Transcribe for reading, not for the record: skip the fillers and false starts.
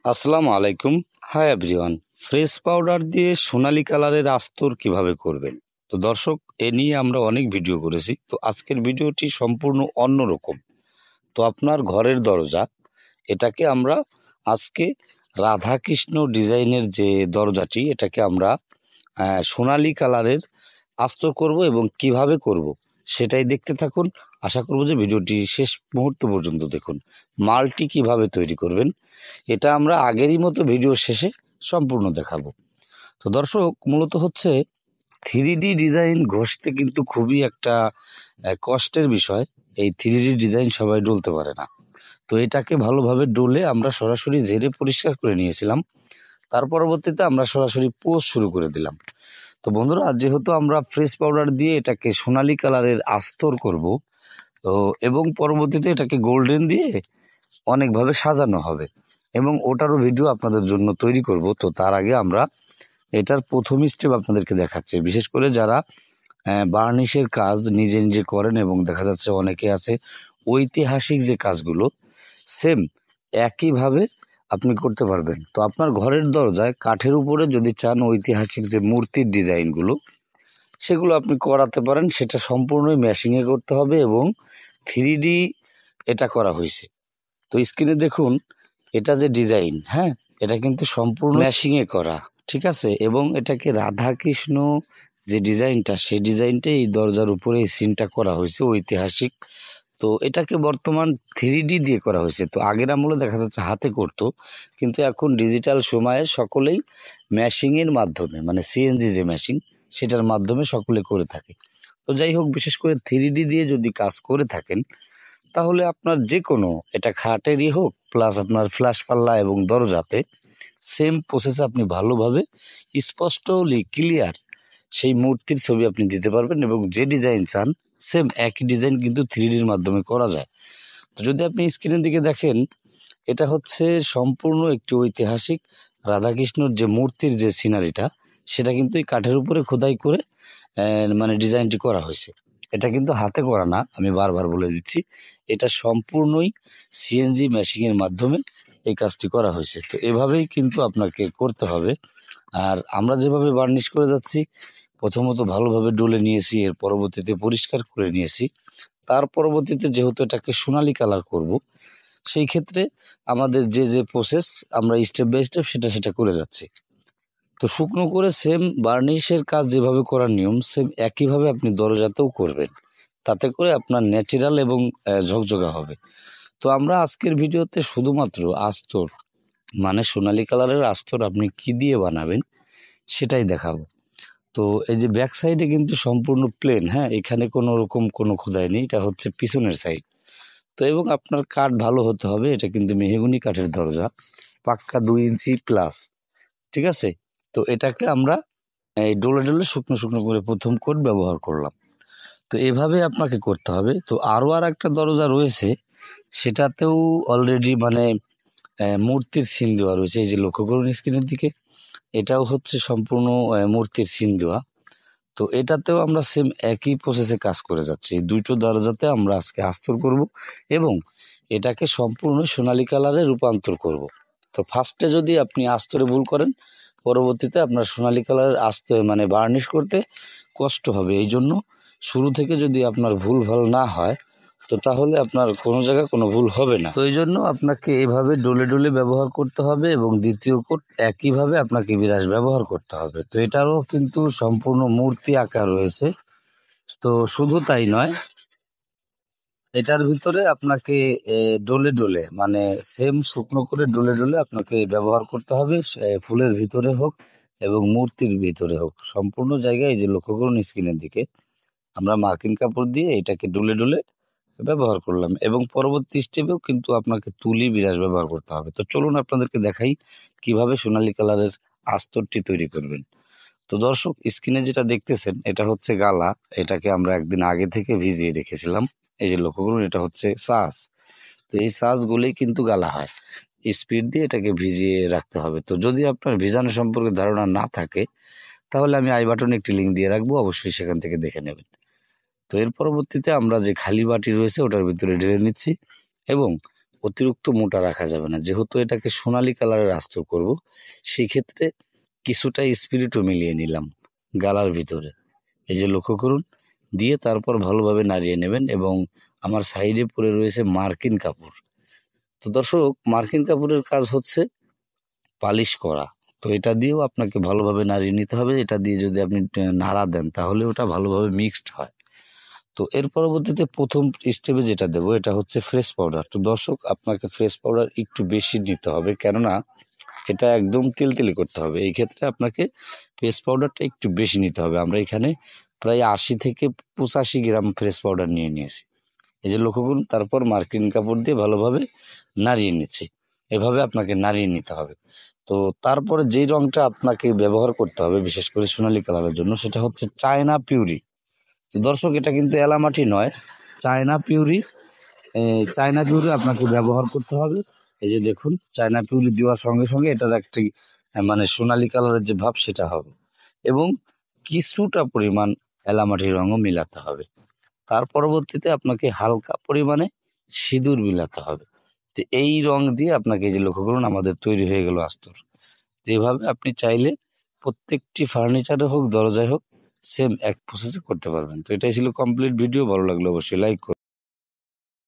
আসসালামু আলাইকুম। Hi everyone. Fresh powder দিয়ে সোনালী কালারের আস্তর কিভাবে করবেন? তো দর্শক, এ নিয়ে আমরা অনেক ভিডিও করেছি। তো আজকের ভিডিওটি সম্পূর্ণ অন্যরকম। তো আপনার ঘরের দরজা, এটাকে আমরা আজকে রাধাকৃষ্ণ ডিজাইনের যে দরজাটি, এটাকে আমরা সোনালী কালারের আস্তর করব এবং কিভাবে করব সেটাই দেখতে থাকুন। আশা করব যে ভিডিওটি শেষ মুহূর্ত পর্যন্ত দেখুন। মালটি কিভাবে তৈরি করবেন এটা আমরা আগেরই মতো ভিডিও শেষে সম্পূর্ণ দেখাবো। তো দর্শক, মূলত হচ্ছে 3D ডিজাইন ঘষতে কিন্তু খুবই একটা কষ্টের বিষয়। এই 3D ডিজাইন সবাই ডলতে পারে না। তো এটাকে ভালোভাবে ডলে আমরা সরাসরি ঝেড়ে পরিষ্কার করে নিয়েছিলাম। তার পরবর্তীতে আমরা সরাসরি পোস্ট শুরু করে দিলাম। তো বন্ধুরা, যেহেতু আমরা ফ্রেশ পাউডার দিয়ে এটাকে সোনালী কালারের আস্তর করব, তো এবং পরবর্তীতে এটাকে গোল্ডেন দিয়ে অনেকভাবে সাজানো হবে এবং ওটারও ভিডিও আপনাদের জন্য তৈরি করব। তো তার আগে আমরা এটার প্রথম স্টেপ আপনাদেরকে দেখাচ্ছি। বিশেষ করে যারা বার্নিশের কাজ নিজে নিজে করেন এবং দেখা যাচ্ছে অনেকে আছে ঐতিহাসিক যে কাজগুলো সেম একইভাবে আপনি করতে পারবেন। তো আপনার ঘরের দরজায় কাঠের উপরে যদি চান ঐতিহাসিক যে মূর্তির ডিজাইনগুলো, সেগুলো আপনি করাতে পারেন। সেটা সম্পূর্ণই মেশিংয়ে করতে হবে এবং 3D এটা করা হয়েছে। তো স্ক্রিনে দেখুন, এটা যে ডিজাইন, হ্যাঁ, এটা কিন্তু সম্পূর্ণ ম্যাশিংয়ে করা, ঠিক আছে। এবং এটাকে রাধাকৃষ্ণ যে ডিজাইনটা, সেই ডিজাইনটা এই দরজার উপরে এই সিনটা করা হয়েছে ঐতিহাসিক। তো এটাকে বর্তমান 3D দিয়ে করা হয়েছে। তো আগের আমলে দেখা যাচ্ছে হাতে করতো, কিন্তু এখন ডিজিটাল সময়ে সকলেই ম্যাশিংয়ের মাধ্যমে, মানে সিএনজি যে মেশিন, সেটার মাধ্যমে সকলে করে থাকে। তো যাই হোক, বিশেষ করে 3D দিয়ে যদি কাজ করে থাকেন, তাহলে আপনার যে কোনো, এটা খাটেরই হোক প্লাস আপনার ফ্ল্যাশ পাল্লা এবং দরজাতে সেম প্রসেসে আপনি ভালোভাবে স্পষ্টলি ক্লিয়ার সেই মূর্তির ছবি আপনি দিতে পারবেন এবং যে ডিজাইন চান সেম একই ডিজাইন কিন্তু 3Dর মাধ্যমে করা যায়। তো যদি আপনি স্ক্রিনের দিকে দেখেন, এটা হচ্ছে সম্পূর্ণ একটি ঐতিহাসিক রাধাকৃষ্ণর যে মূর্তির যে সিনারিটা, সেটা কিন্তু এই কাঠের উপরে খোদাই করে মানে ডিজাইনটি করা হয়েছে। এটা কিন্তু হাতে করা না, আমি বারবার বলে দিচ্ছি। এটা সম্পূর্ণই সিএনজি মেশিনের মাধ্যমে এই কাজটি করা হয়েছে। তো এভাবেই কিন্তু আপনাকে করতে হবে। আর আমরা যেভাবে বার্নিশ করে যাচ্ছি, প্রথমত ভালোভাবে ডলে নিয়েছি, এর পরবর্তীতে পরিষ্কার করে নিয়েছি। তার পরবর্তীতে যেহেতু এটাকে সোনালী কালার করব, সেই ক্ষেত্রে আমাদের যে যে প্রসেস আমরা স্টেপ বাই স্টেপ সেটা করে যাচ্ছি। তো শুকনো করে সেম বার্নিশের কাজ যেভাবে করার নিয়ম, সেম একইভাবে আপনি দরজাতেও করবেন। তাতে করে আপনার ন্যাচারাল এবং ঝকঝকা হবে। তো আমরা আজকের ভিডিওতে শুধুমাত্র আস্তর, মানে সোনালী কালারের আস্তর আপনি কি দিয়ে বানাবেন সেটাই দেখাবো। তো এই যে ব্যাক সাইডে কিন্তু সম্পূর্ণ প্লেন, হ্যাঁ, এখানে কোনো রকম কোনো খোদাই নেই, এটা হচ্ছে পিছনের সাইড। তো এবং আপনার কাঠ ভালো হতে হবে, এটা কিন্তু মেহগনি কাঠের দরজা, পাক্কা 2 ইঞ্চি প্লাস, ঠিক আছে। তো এটাকে আমরা এই ডলে ডলে শুকনো শুকনো করে প্রথম কোট ব্যবহার করলাম। তো এভাবে আপনাকে করতে হবে। তো আরও একটা দরজা রয়েছে, সেটাতেও অলরেডি মানে মূর্তির সিন দেওয়া রয়েছে। এই যে লক্ষ্য করুন স্ক্রিনের দিকে, এটাও হচ্ছে সম্পূর্ণ মূর্তির সিন দেওয়া। তো এটাতেও আমরা সেম একই প্রসেসে কাজ করে যাচ্ছি। এই দুটো দরজাতে আমরা আজকে আস্তর করব এবং এটাকে সম্পূর্ণ সোনালী কালারে রূপান্তর করব। তো ফার্স্টে যদি আপনি আস্তরে ভুল করেন, পরবর্তীতে আপনার সোনালী কালারের মানে বার্নিশ করতে কষ্ট হবে। এই জন্য শুরু থেকে যদি আপনার ভুল ভাল না হয়, তো তাহলে আপনার কোনো জায়গায় কোনো ভুল হবে না। তো এই জন্য আপনাকে এভাবে ডলে ডলে ব্যবহার করতে হবে এবং দ্বিতীয় কোট একইভাবে আপনাকে বিরাস ব্যবহার করতে হবে। তো এটারও কিন্তু সম্পূর্ণ মূর্তি আকার রয়েছে। তো শুধু তাই নয়, এটার ভিতরে আপনাকে ডলে ডলে, মানে সেম শুকনো করে ডলে ডলে আপনাকে ব্যবহার করতে হবে। ফুলের ভিতরে হোক এবং মূর্তির ভিতরে হোক, সম্পূর্ণ জায়গায়, এই যে লক্ষ্য করুন স্ক্রিনের দিকে, আমরা মার্কিন কাপড় দিয়ে এটাকে ডলে ডলে ব্যবহার করলাম এবং পরবর্তী স্টেপেও কিন্তু আপনাকে তুলি বিরাস ব্যবহার করতে হবে। তো চলুন আপনাদেরকে দেখাই কিভাবে সোনালী কালারের আস্তরটি তৈরি করবেন। তো দর্শক, স্ক্রিনে যেটা দেখতেছেন, এটা হচ্ছে গালা। এটাকে আমরা একদিন আগে থেকে ভিজিয়ে রেখেছিলাম। এই যে লক্ষ্য করুন, এটা হচ্ছে সাজ। তো এই সাজগুলোই কিন্তু গালা হয়। স্পিড দিয়ে এটাকে ভিজিয়ে রাখতে হবে। তো যদি আপনার ভিজানো সম্পর্কে ধারণা না থাকে, তাহলে আমি আই বাটনে একটি লিঙ্ক দিয়ে রাখবো, অবশ্যই সেখান থেকে দেখে নেবেন। তো এর পরবর্তীতে আমরা যে খালি বাটি রয়েছে ওটার ভিতরে ঢেলে নিচ্ছি এবং অতিরিক্ত মোটা রাখা যাবে না। যেহেতু এটাকে সোনালী কালারের আস্তর করব, সেই ক্ষেত্রে কিছুটা স্পিরিটও মিলিয়ে নিলাম গালার ভিতরে। এই যে লক্ষ্য করুন, দিয়ে তারপর ভালোভাবে নাড়িয়ে নেবেন। এবং আমার সাইডে পড়ে রয়েছে মার্কিন কাপড়। তো দর্শক, মার্কিন কাপড়ের কাজ হচ্ছে পালিশ করা। তো এটা দিয়েও আপনাকে ভালোভাবে নাড়িয়ে নিতে হবে। এটা দিয়ে যদি আপনি নাড়া দেন তাহলে ওটা ভালোভাবে মিক্সড হয়। তো এর পরবর্তীতে প্রথম স্টেপে যেটা দেবো এটা হচ্ছে ফ্রেশ পাউডার। তো দর্শক, আপনাকে ফ্রেশ পাউডার একটু বেশি নিতে হবে, কেননা এটা একদম তেলতেলি করতে হবে। এই ক্ষেত্রে আপনাকে ফ্রেশ পাউডারটা একটু বেশি নিতে হবে। আমরা এখানে প্রায় 80 থেকে 85 গ্রাম ফ্রেশ পাউডার নিয়ে নিয়েছি। এই যে লক্ষ্য করুন, তারপর মার্কিন কাপড় দিয়ে ভালোভাবে নাড়িয়ে নিচ্ছি। এভাবে আপনাকে নাড়িয়ে নিতে হবে। তো তারপরে যেই রংটা আপনাকে ব্যবহার করতে হবে বিশেষ করে সোনালী কালারের জন্য, সেটা হচ্ছে চায়না পিউরি। তো দর্শক, এটা কিন্তু এলামাটি নয়, চায়না পিউরি। চায়না পিউরি আপনাকে ব্যবহার করতে হবে। এই যে দেখুন, চায়না পিউরি দেওয়ার সঙ্গে সঙ্গে এটার একটি মানে সোনালী কালারের যে ভাব সেটা হবে। এবং কিছুটা পরিমাণ এলামাটির রঙও মিলাতে হবে। তার পরবর্তীতে আপনাকে হালকা পরিমাণে সিঁদুর মিলাতে হবে। তো এই রং দিয়ে আপনাকে, এই যে লক্ষ্য করুন, আমাদের তৈরি হয়ে গেল আস্তর। তো এভাবে আপনি চাইলে প্রত্যেকটি ফার্নিচারে হোক, দরজায় হোক, সেম এক প্রসেসে করতে পারবেন। তো এটাই ছিল কমপ্লিট ভিডিও। ভালো লাগলে অবশ্যই লাইক করুন।